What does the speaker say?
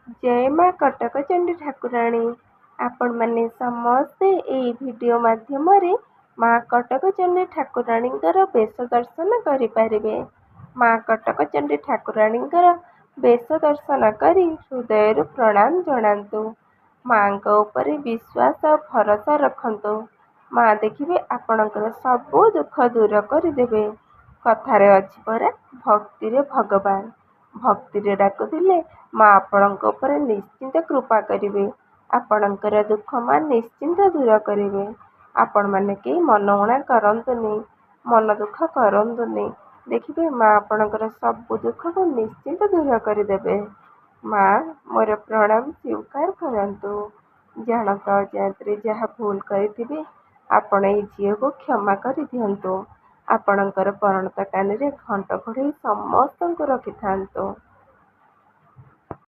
जय माँ कटक चंडी ठाकुराणी। आपण माने समस्ते एई वीडियो माध्यम रे माँ कटक चंडी ठाकुराणी बेश दर्शन करिपारिबे। माँ कटक चंडी ठाकुराणी बेश दर्शन करी हृदय प्रणाम जणांतु। माँ उपरे विश्वास भरोसा रखंतु। माँ देखिबे आपणकर सबु दुख दूर करदेबे। कथारे अछि परा भक्ति रे भगवान। भक्ति रे डाकुथिले माँ आपणक उपरे निश्चिंत कृपा करिवे। आपणकर दुख माँ निश्चिंत दूर करिवे। आपण माने के मनउणा करंतुनी, मन दुख करंतुनी। देखिबे माँ आपणकर सबु दुख को निश्चिंत दूर करदेबे। माँ मोर प्रणाम स्वीकार करंतु। जानत अजांतरे जहा भूल करिथिबे आपण ए झियो को क्षमा करि दियंतु। आपणकर परणत कान रे घंट घोड़े समस्त को रखिथांतु।